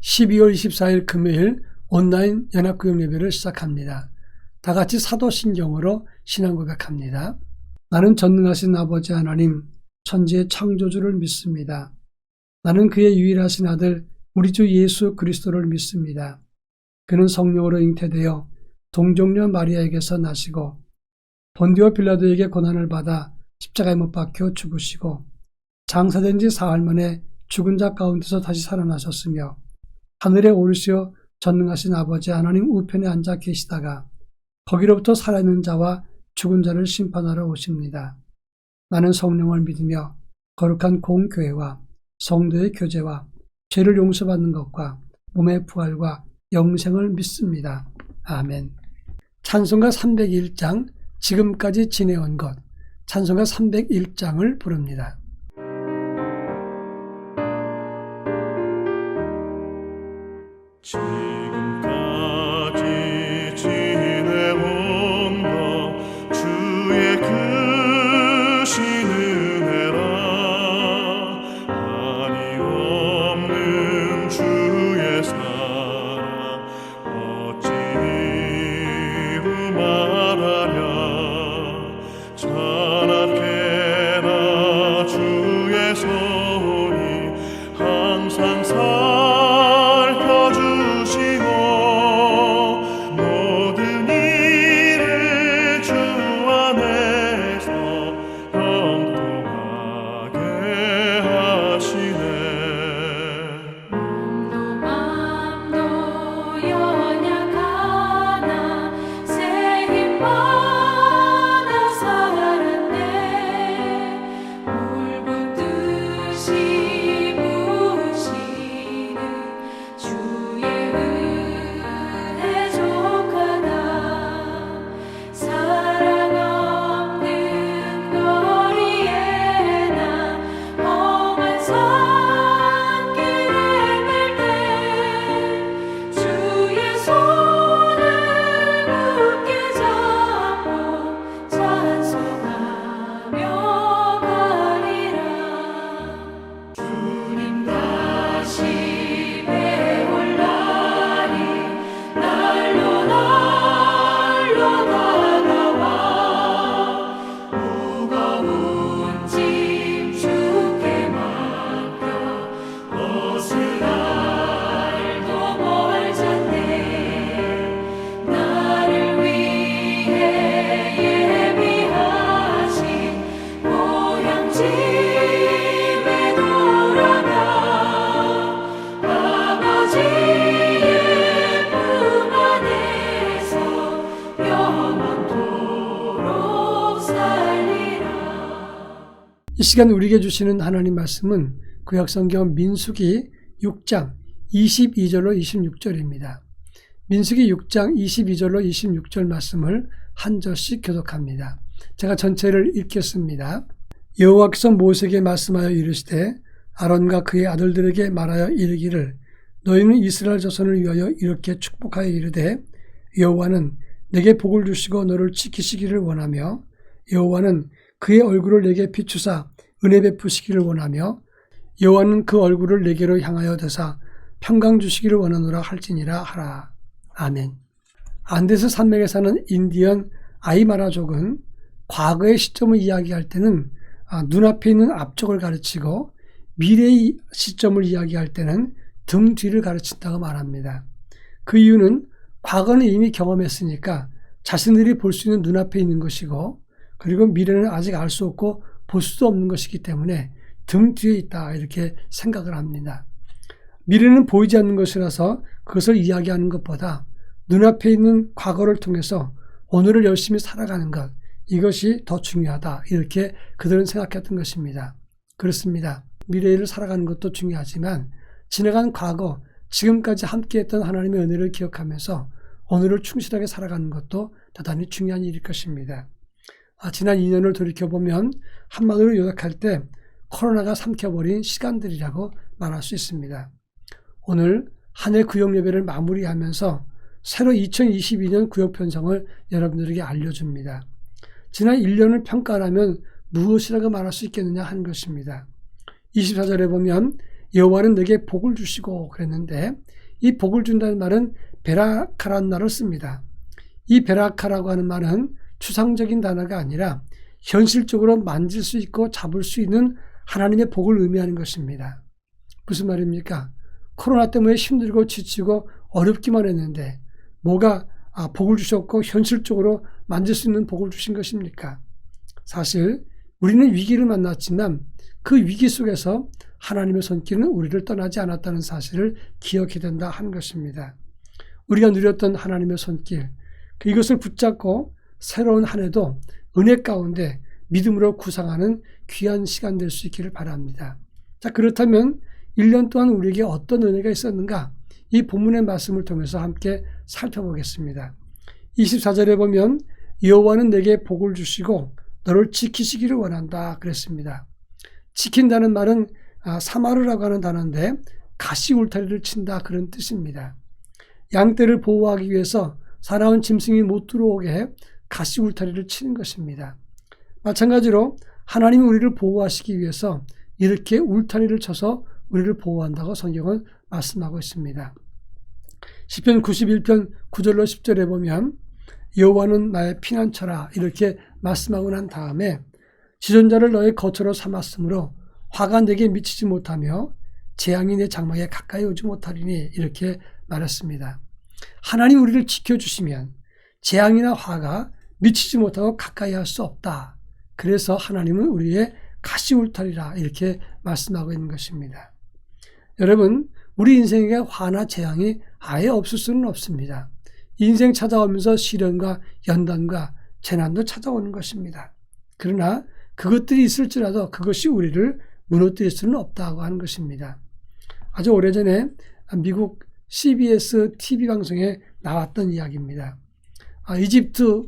12월 24일 금요일 온라인 연합구역 예배를 시작합니다. 다 같이 사도신경으로 신앙 고백합니다. 나는 전능하신 아버지 하나님, 천지의 창조주를 믿습니다. 나는 그의 유일하신 아들 우리 주 예수 그리스도를 믿습니다. 그는 성령으로 잉태되어 동정녀 마리아에게서 나시고 본디오 빌라도에게 고난을 받아 십자가에 못 박혀 죽으시고 장사된 지 사흘 만에 죽은 자 가운데서 다시 살아나셨으며 하늘에 오르시어 전능하신 아버지 하나님 우편에 앉아 계시다가 거기로부터 살아있는 자와 죽은 자를 심판하러 오십니다. 나는 성령을 믿으며 거룩한 공교회와 성도의 교제와 죄를 용서받는 것과 몸의 부활과 영생을 믿습니다. 아멘. 찬송가 301장 지금까지 지내온 것, 찬송가 301장을 부릅니다. 지금까지 지내온 것 주의 크신 은혜라. 한이 없는 주의 사랑 어찌 이루 말하랴. 찬악해나 주의 손이 항상 이 시간 우리에게 주시는 하나님 말씀은 구약성경 민수기 6장 22절로 26절입니다. 민수기 6장 22절로 26절 말씀을 한 절씩 교독합니다. 제가 전체를 읽겠습니다. 여호와께서 모세에게 말씀하여 이르시되 아론과 그의 아들들에게 말하여 이르기를 너희는 이스라엘 자손을 위하여 이렇게 축복하여 이르되 여호와는 내게 복을 주시고 너를 지키시기를 원하며 여호와는 그의 얼굴을 내게 비추사 은혜 베푸시기를 원하며 여호와는 그 얼굴을 내게로 향하여 드사 평강 주시기를 원하노라 할지니라 하라. 아멘. 안데스 산맥에 사는 인디언 아이마라족은 과거의 시점을 이야기할 때는 눈앞에 있는 앞쪽을 가르치고 미래의 시점을 이야기할 때는 등 뒤를 가르친다고 말합니다. 그 이유는 과거는 이미 경험했으니까 자신들이 볼 수 있는 눈앞에 있는 것이고 그리고 미래는 아직 알 수 없고 볼 수도 없는 것이기 때문에 등 뒤에 있다 이렇게 생각을 합니다. 미래는 보이지 않는 것이라서 그것을 이야기하는 것보다 눈앞에 있는 과거를 통해서 오늘을 열심히 살아가는 것 이것이 더 중요하다 이렇게 그들은 생각했던 것입니다. 그렇습니다. 미래를 살아가는 것도 중요하지만 지나간 과거 지금까지 함께했던 하나님의 은혜를 기억하면서 오늘을 충실하게 살아가는 것도 대단히 중요한 일일 것입니다. 지난 2년을 돌이켜보면 한마디로 요약할 때 코로나가 삼켜버린 시간들이라고 말할 수 있습니다. 오늘 한 해 구역 예배를 마무리하면서 새로 2022년 구역 편성을 여러분들에게 알려줍니다. 지난 1년을 평가하면 무엇이라고 말할 수 있겠느냐 하는 것입니다. 24절에 보면 여호와는 내게 복을 주시고 그랬는데, 이 복을 준다는 말은 베라카라는 말을 씁니다. 이 베라카라고 하는 말은 추상적인 단어가 아니라 현실적으로 만질 수 있고 잡을 수 있는 하나님의 복을 의미하는 것입니다. 무슨 말입니까? 코로나 때문에 힘들고 지치고 어렵기만 했는데 뭐가 복을 주셨고 현실적으로 만질 수 있는 복을 주신 것입니까? 사실 우리는 위기를 만났지만 그 위기 속에서 하나님의 손길은 우리를 떠나지 않았다는 사실을 기억해야 된다 하는 것입니다. 우리가 누렸던 하나님의 손길, 이것을 붙잡고 새로운 한 해도 은혜 가운데 믿음으로 구상하는 귀한 시간 될 수 있기를 바랍니다. 자, 그렇다면 1년 동안 우리에게 어떤 은혜가 있었는가? 이 본문의 말씀을 통해서 함께 살펴보겠습니다. 24절에 보면 여호와는 내게 복을 주시고 너를 지키시기를 원한다 그랬습니다. 지킨다는 말은 사마르라고 하는 단어인데 가시 울타리를 친다 그런 뜻입니다. 양떼를 보호하기 위해서 사나운 짐승이 못 들어오게 가시 울타리를 치는 것입니다. 마찬가지로 하나님이 우리를 보호하시기 위해서 이렇게 울타리를 쳐서 우리를 보호한다고 성경은 말씀하고 있습니다. 시편 91편 9절로 10절에 보면 여호와는 나의 피난처라 이렇게 말씀하고 난 다음에 지존자를 너의 거처로 삼았으므로 화가 내게 미치지 못하며 재앙이 내 장막에 가까이 오지 못하리니 이렇게 말했습니다. 하나님 우리를 지켜주시면 재앙이나 화가 미치지 못하고 가까이 할 수 없다. 그래서 하나님은 우리의 가시 울타리라 이렇게 말씀하고 있는 것입니다. 여러분, 우리 인생에 화나 재앙이 아예 없을 수는 없습니다. 인생 찾아오면서 시련과 연단과 재난도 찾아오는 것입니다. 그러나 그것들이 있을지라도 그것이 우리를 무너뜨릴 수는 없다고 하는 것입니다. 아주 오래전에 미국 CBS TV 방송에 나왔던 이야기입니다. 이집트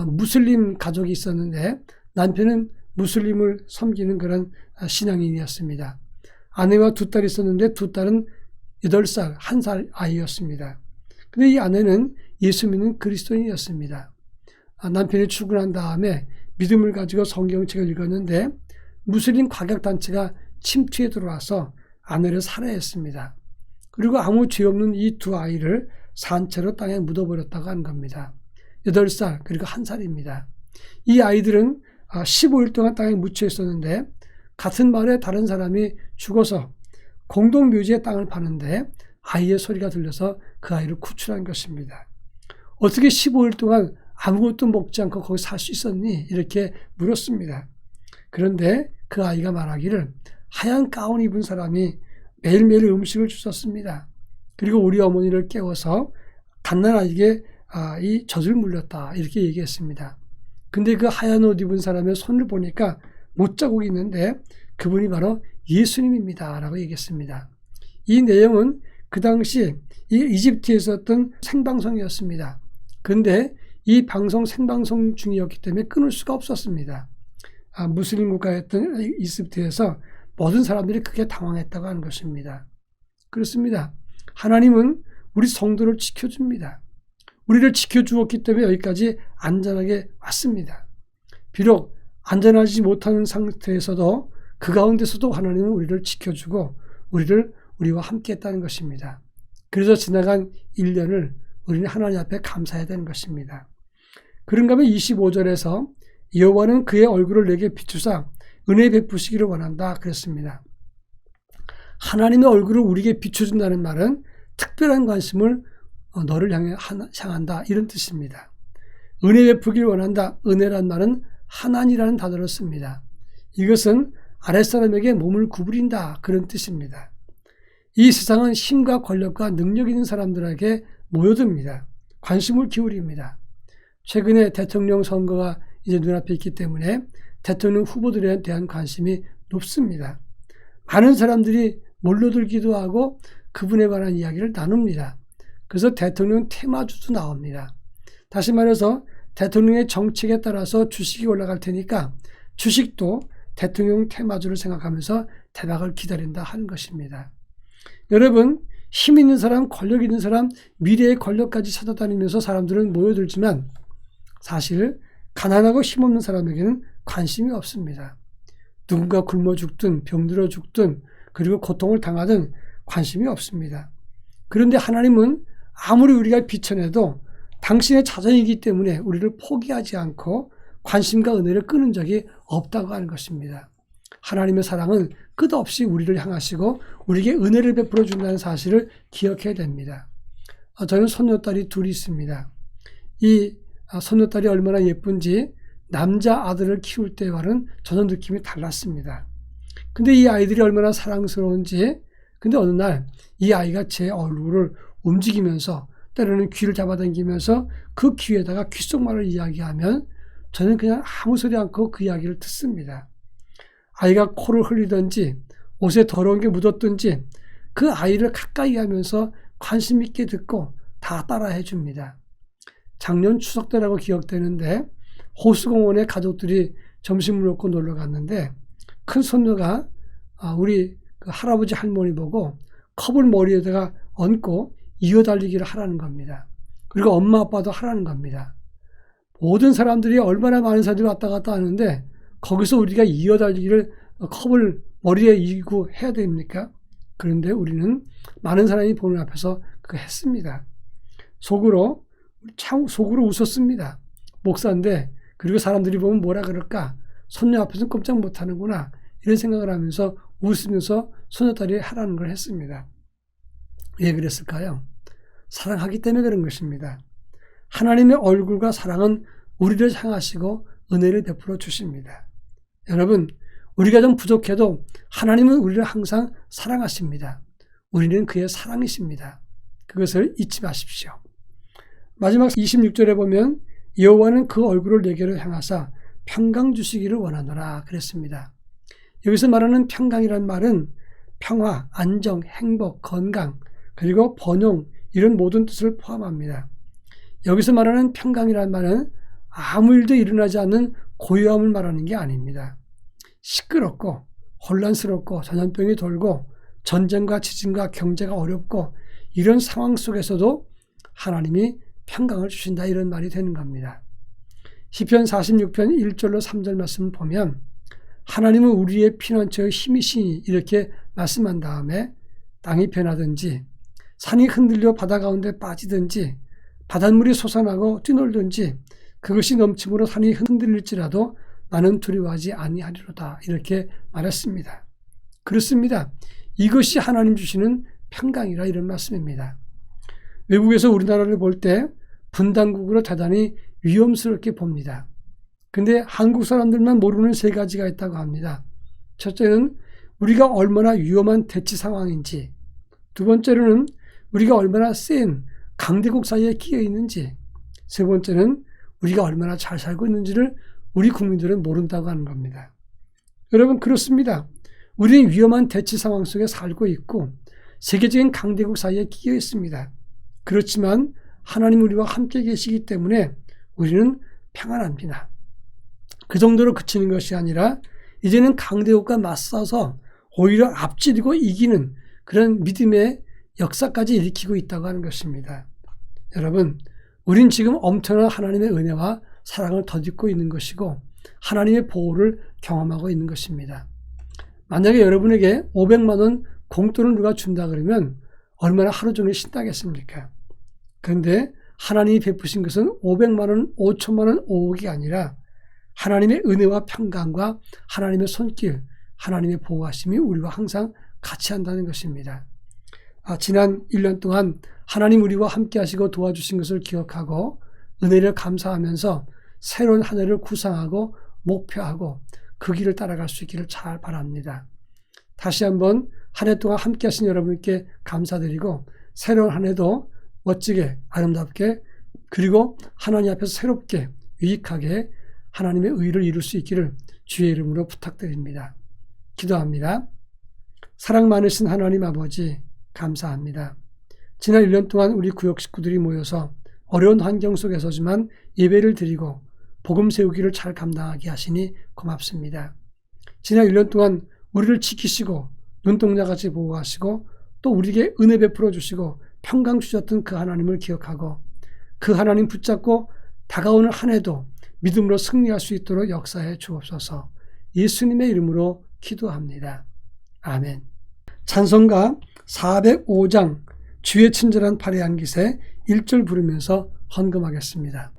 무슬림 가족이 있었는데 남편은 무슬림을 섬기는 그런 신앙인이었습니다. 아내와 두 딸이 있었는데 두 딸은 8살, 1살 아이였습니다. 근데 이 아내는 예수 믿는 그리스도인이었습니다. 남편이 출근한 다음에 믿음을 가지고 성경책을 읽었는데 무슬림 과격단체가 침투에 들어와서 아내를 살해했습니다. 그리고 아무 죄 없는 이 두 아이를 산채로 땅에 묻어버렸다고 하는 겁니다. 8살 그리고 1살입니다. 이 아이들은 15일 동안 땅에 묻혀 있었는데 같은 마을에 다른 사람이 죽어서 공동묘지에 땅을 파는데 아이의 소리가 들려서 그 아이를 구출한 것입니다. 어떻게 15일 동안 아무것도 먹지 않고 거기 살 수 있었니? 이렇게 물었습니다. 그런데 그 아이가 말하기를 하얀 가운 입은 사람이 매일매일 음식을 주셨습니다. 그리고 우리 어머니를 깨워서 갓난아이에게 이 젖을 물렸다 이렇게 얘기했습니다. 근데 그 하얀 옷 입은 사람의 손을 보니까 못자국이 있는데 그분이 바로 예수님입니다 라고 얘기했습니다. 이 내용은 그 당시 이 이집트에 있었던 생방송이었습니다. 그런데 이 방송 생방송 중이었기 때문에 끊을 수가 없었습니다. 무슬림 국가였던 이집트에서 모든 사람들이 크게 당황했다고 하는 것입니다. 그렇습니다. 하나님은 우리 성도를 지켜줍니다. 우리를 지켜주었기 때문에 여기까지 안전하게 왔습니다. 비록 안전하지 못하는 상태에서도 그 가운데서도 하나님은 우리를 지켜주고 우리와 함께 했다는 것입니다. 그래서 지나간 1년을 우리는 하나님 앞에 감사해야 되는 것입니다. 그런가 하면 25절에서 여호와는 그의 얼굴을 내게 비추사 은혜 베푸시기를 원한다 그랬습니다. 하나님의 얼굴을 우리에게 비춰준다는 말은 특별한 관심을 너를 향한다 이런 뜻입니다. 은혜 베푸기를 원한다. 은혜란 말은 하나니라는 단어를 씁니다. 이것은 아랫사람에게 몸을 구부린다 그런 뜻입니다. 이 세상은 힘과 권력과 능력 있는 사람들에게 모여듭니다. 관심을 기울입니다. 최근에 대통령 선거가 이제 눈앞에 있기 때문에 대통령 후보들에 대한 관심이 높습니다. 많은 사람들이 몰려들기도 하고 그분에 관한 이야기를 나눕니다. 그래서 대통령 테마주도 나옵니다. 다시 말해서 대통령의 정책에 따라서 주식이 올라갈 테니까 주식도 대통령 테마주를 생각하면서 대박을 기다린다 하는 것입니다. 여러분, 힘 있는 사람, 권력 있는 사람, 미래의 권력까지 찾아다니면서 사람들은 모여들지만 사실 가난하고 힘없는 사람에게는 관심이 없습니다. 누군가 굶어 죽든 병들어 죽든 그리고 고통을 당하든 관심이 없습니다. 그런데 하나님은 아무리 우리가 비천해도 당신의 자손이기 때문에 우리를 포기하지 않고 관심과 은혜를 끊은 적이 없다고 하는 것입니다. 하나님의 사랑은 끝없이 우리를 향하시고 우리에게 은혜를 베풀어 준다는 사실을 기억해야 됩니다. 저는 손녀딸이 둘이 있습니다. 이 손녀딸이 얼마나 예쁜지 남자 아들을 키울 때와는 저는 느낌이 달랐습니다. 근데 이 아이들이 얼마나 사랑스러운지, 근데 어느 날 이 아이가 제 얼굴을 움직이면서 때로는 귀를 잡아당기면서 그 귀에다가 귓속말을 이야기하면 저는 그냥 아무 소리 않고 그 이야기를 듣습니다. 아이가 코를 흘리든지 옷에 더러운 게 묻었든지 그 아이를 가까이 하면서 관심 있게 듣고 다 따라해 줍니다. 작년 추석 때라고 기억되는데 호수공원에 가족들이 점심을 먹고 놀러 갔는데 큰 손녀가 우리 그 할아버지 할머니 보고 컵을 머리에다가 얹고 이어달리기를 하라는 겁니다. 그리고 엄마 아빠도 하라는 겁니다. 모든 사람들이 얼마나 많은 사람들이 왔다 갔다 하는데 거기서 우리가 이어달리기를 컵을 머리에 이고 해야 됩니까? 그런데 우리는 많은 사람이 보는 앞에서 그거 했습니다. 속으로 웃었습니다. 목사인데 그리고 사람들이 보면 뭐라 그럴까? 손녀 앞에서는 꼼짝 못하는구나 이런 생각을 하면서 웃으면서 손녀딸이 하라는 걸 했습니다. 왜 그랬을까요? 사랑하기 때문에 그런 것입니다. 하나님의 얼굴과 사랑은 우리를 향하시고 은혜를 베풀어 주십니다. 여러분, 우리가 좀 부족해도 하나님은 우리를 항상 사랑하십니다. 우리는 그의 사랑이십니다. 그것을 잊지 마십시오. 마지막 26절에 보면 여호와는 그 얼굴을 내게로 향하사 평강 주시기를 원하노라 그랬습니다. 여기서 말하는 평강이란 말은 평화, 안정, 행복, 건강, 그리고 번영 이런 모든 뜻을 포함합니다. 여기서 말하는 평강이란 말은 아무 일도 일어나지 않는 고요함을 말하는 게 아닙니다. 시끄럽고 혼란스럽고 전염병이 돌고 전쟁과 지진과 경제가 어렵고 이런 상황 속에서도 하나님이 평강을 주신다 이런 말이 되는 겁니다. 시편 46편 1절로 3절 말씀을 보면 하나님은 우리의 피난처의 힘이시니 이렇게 말씀한 다음에 땅이 변하든지 산이 흔들려 바다 가운데 빠지든지 바닷물이 솟아나고 뛰놀든지 그것이 넘침으로 산이 흔들릴지라도 나는 두려워하지 아니하리로다 이렇게 말했습니다. 그렇습니다. 이것이 하나님 주시는 평강이라 이런 말씀입니다. 외국에서 우리나라를 볼 때 분단국으로 대단히 위험스럽게 봅니다. 근데 한국 사람들만 모르는 세 가지가 있다고 합니다. 첫째는 우리가 얼마나 위험한 대치 상황인지, 두 번째로는 우리가 얼마나 센 강대국 사이에 끼어 있는지, 세 번째는 우리가 얼마나 잘 살고 있는지를 우리 국민들은 모른다고 하는 겁니다. 여러분 그렇습니다. 우리는 위험한 대치 상황 속에 살고 있고 세계적인 강대국 사이에 끼어 있습니다. 그렇지만 하나님 우리와 함께 계시기 때문에 우리는 평안합니다. 그 정도로 그치는 것이 아니라 이제는 강대국과 맞서서 오히려 앞지르고 이기는 그런 믿음의 역사까지 일으키고 있다고 하는 것입니다. 여러분, 우린 지금 엄청난 하나님의 은혜와 사랑을 덧입고 있는 것이고 하나님의 보호를 경험하고 있는 것입니다. 만약에 여러분에게 500만 원 공돈을 누가 준다 그러면 얼마나 하루 종일 신나겠습니까? 그런데 하나님이 베푸신 것은 500만 원, 5천만 원, 5억이 아니라 하나님의 은혜와 평강과 하나님의 손길, 하나님의 보호하심이 우리와 항상 같이 한다는 것입니다. 지난 1년 동안 하나님 우리와 함께 하시고 도와주신 것을 기억하고 은혜를 감사하면서 새로운 한 해를 구상하고 목표하고 그 길을 따라갈 수 있기를 잘 바랍니다. 다시 한번 한 해 동안 함께 하신 여러분께 감사드리고 새로운 한 해도 멋지게 아름답게 그리고 하나님 앞에서 새롭게 유익하게 하나님의 의를 이룰 수 있기를 주의 이름으로 부탁드립니다. 기도합니다. 사랑 많으신 하나님 아버지 감사합니다. 지난 1년 동안 우리 구역 식구들이 모여서 어려운 환경 속에서지만 예배를 드리고 복음 세우기를 잘 감당하게 하시니 고맙습니다. 지난 1년 동안 우리를 지키시고 눈동자같이 보호하시고 또 우리에게 은혜 베풀어 주시고 평강 주셨던 그 하나님을 기억하고 그 하나님 붙잡고 다가오는 한 해도 믿음으로 승리할 수 있도록 역사해 주옵소서. 예수님의 이름으로 기도합니다. 아멘. 찬송가 405장 주의 친절한 팔에 안기세 1절 부르면서 헌금하겠습니다.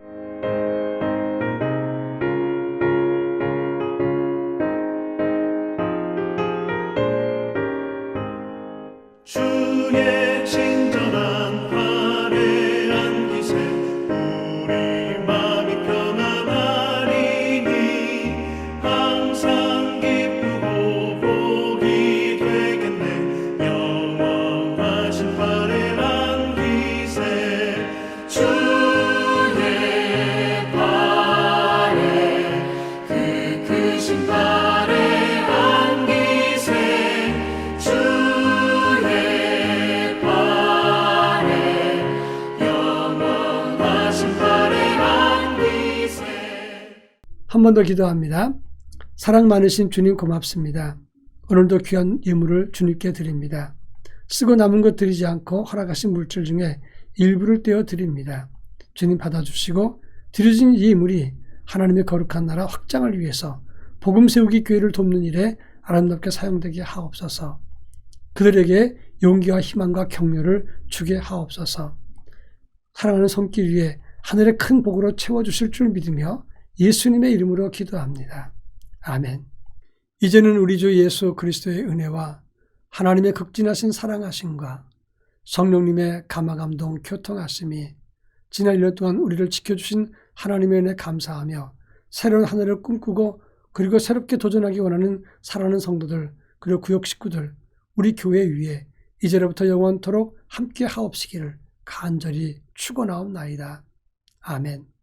주의 친절한 팔에 안기세 우리 마음이 편안하리니 항상 기쁘고 복이 되겠네 영원하신 팔에 안기세 주의 팔에 그 크신 팔에 안기세 한 번 더 기도합니다. 사랑 많으신 주님 고맙습니다. 오늘도 귀한 예물을 주님께 드립니다. 쓰고 남은 것 드리지 않고 허락하신 물질 중에 일부를 떼어 드립니다. 주님 받아주시고 드려진 예물이 하나님의 거룩한 나라 확장을 위해서 복음 세우기 교회를 돕는 일에 아름답게 사용되게 하옵소서. 그들에게 용기와 희망과 격려를 주게 하옵소서. 사랑하는 손길 위에 하늘의 큰 복으로 채워주실 줄 믿으며 예수님의 이름으로 기도합니다. 아멘. 이제는 우리 주 예수 그리스도의 은혜와 하나님의 극진하신 사랑하심과 성령님의 감화감동 교통하심이 지난 1년 동안 우리를 지켜주신 하나님의 은혜 감사하며 새로운 한 해를 꿈꾸고 그리고 새롭게 도전하기 원하는 사랑하는 성도들 그리고 구역 식구들 우리 교회 위에 이제로부터 영원토록 함께 하옵시기를 간절히 축원하옵나이다. 아멘.